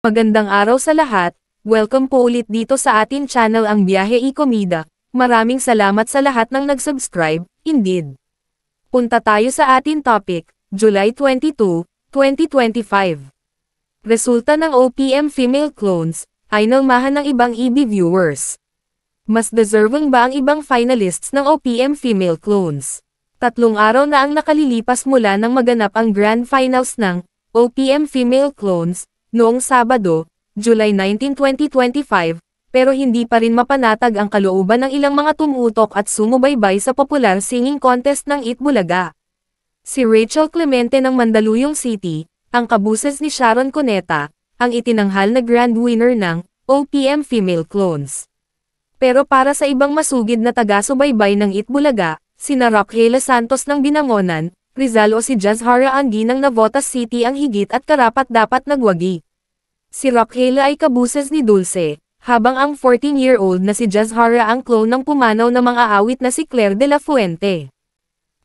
Magandang araw sa lahat, welcome po ulit dito sa atin channel ang Biyahe y Comida. Maraming salamat sa lahat ng nag-subscribe, indeed. Punta tayo sa atin topic, July 22, 2025. Resulta ng OPM female clones, ay nalmahan ng ibang EB viewers. Mas deserving ba ang ibang finalists ng OPM female clones? 3 araw na ang nakalilipas mula nang maganap ang grand finals ng OPM female clones, noong Sabado, July 19, 2025, pero hindi pa rin mapanatag ang kalooban ng ilang mga tumutok at sumubaybay sa popular singing contest ng Itbulaga. Si Rachel Clemente ng Mandaluyong City, ang kabuses ni Sharon Cuneta, ang itinanghal na grand winner ng OPM female clones. Pero para sa ibang masugid na taga-subaybay ng Itbulaga, sina Rockela Santos ng Binangonan, Rizal o si Jazhara Anggi ng Navotas City ang higit at karapat-dapat nagwagi. Si Rockela ay kabuses ni Dulce, habang ang 14-year-old na si Jazhara ang clone ng pumanaw na mga awit na si Claire de la Fuente.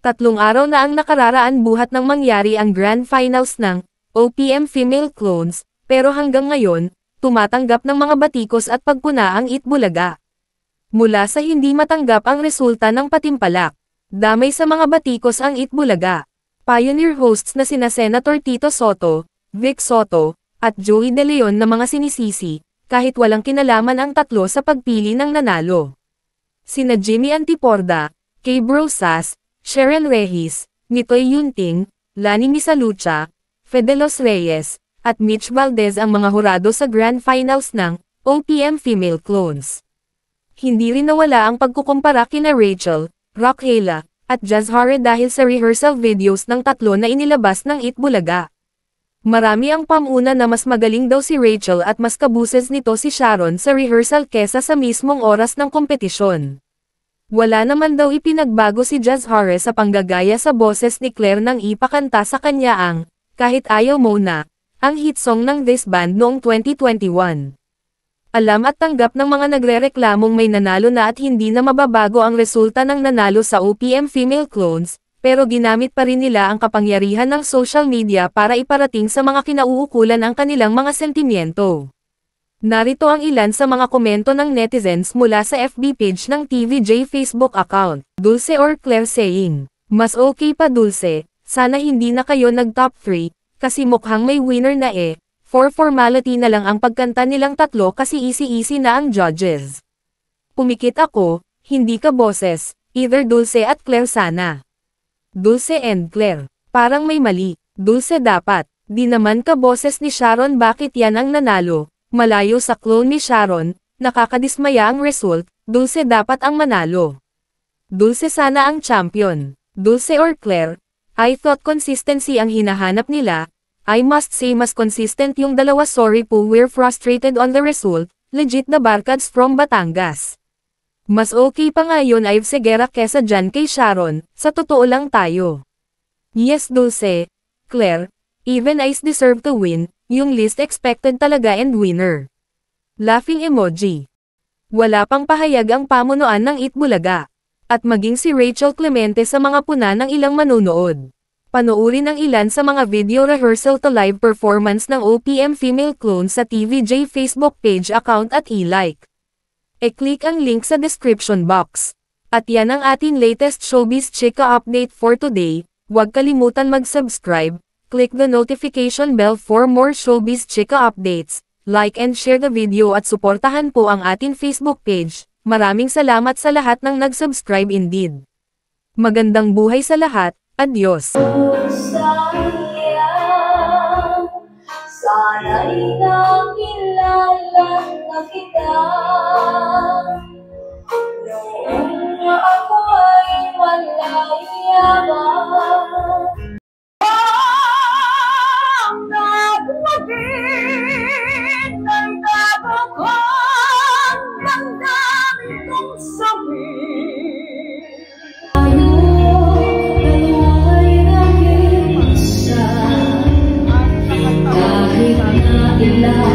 3 araw na ang nakararaan buhat nang mangyari ang grand finals ng OPM female clones, pero hanggang ngayon, tumatanggap ng mga batikos at pagpuna ang Itbulaga. Mula sa hindi matanggap ang resulta ng patimpalak, damay sa mga batikos ang Itbulaga. Pioneer hosts na sina Senator Tito Soto, Vic Soto, at Joey De Leon na mga sinisisi, kahit walang kinalaman ang tatlo sa pagpili ng nanalo. Sina Jimmy Antiporda, Kay Brosas, Sharon Rehis, Nitoy Yunting, Lani Misalucha, Fedelos Reyes, at Mitch Valdez ang mga hurado sa grand finals ng OPM female clones. Hindi rin nawala ang pagkukumpara kina Rachel, Rockela, at Jazhara dahil sa rehearsal videos ng tatlo na inilabas ng Itbulaga. Marami ang pamuna na mas magaling daw si Rachel at mas kabuses nito si Sharon sa rehearsal kesa sa mismong oras ng kompetisyon. Wala naman daw ipinagbago si Jazhara sa panggagaya sa boses ni Claire nang ipakanta sa kanya ang Kahit Ayaw Mo Na, ang hit song ng this band noong 2021. Alam at tanggap ng mga nagrereklamong may nanalo na at hindi na mababago ang resulta ng nanalo sa OPM female clones, pero ginamit pa rin nila ang kapangyarihan ng social media para iparating sa mga kinauukulan ang kanilang mga sentimiento. Narito ang ilan sa mga komento ng netizens mula sa FB page ng TVJ Facebook account. Dulce or Claire saying, "Mas okay pa Dulce, sana hindi na kayo nag-top 3, kasi mukhang may winner na eh. For formality na lang ang pagkanta nilang tatlo kasi easy-easy na ang judges. Pumikit ako, hindi ka boses, either Dulce at Claire sana." Dulce and Claire, parang may mali. Dulce dapat, di naman ka boses ni Sharon, bakit yan ang nanalo? Malayo sa clone ni Sharon, nakakadismaya ang result, Dulce dapat ang manalo. Dulce sana ang champion. Dulce or Claire, I thought consistency ang hinahanap nila. I must say mas consistent yung dalawa, sorry po we're frustrated on the result, legit na barkads from Batangas. Mas okay pa nga yun Ive Segura kesa dyan kay Sharon, sa totoo lang tayo. Yes Dulce, Claire, even Ice deserve to win, yung least expected talaga and winner. Laughing emoji. Wala pang pahayag ang pamunuan ng Itbulaga, at maging si Rachel Clemente sa mga puna ng ilang manunood. Panoorin ang ilan sa mga video rehearsal to live performance ng OPM female clones sa TVJ Facebook page account at i-like. E-click ang link sa description box. At yan ang ating latest showbiz chika update for today. Huwag kalimutan mag-subscribe, click the notification bell for more showbiz chika updates, like and share the video at suportahan po ang ating Facebook page. Maraming salamat sa lahat ng nag-subscribe indeed. Magandang buhay sa lahat. Adios. Sana'y nakilala na kita noong ako ay walay yaman. Ang nagwagin ng kabukong damdamin kong sabihin. Kahit na ilan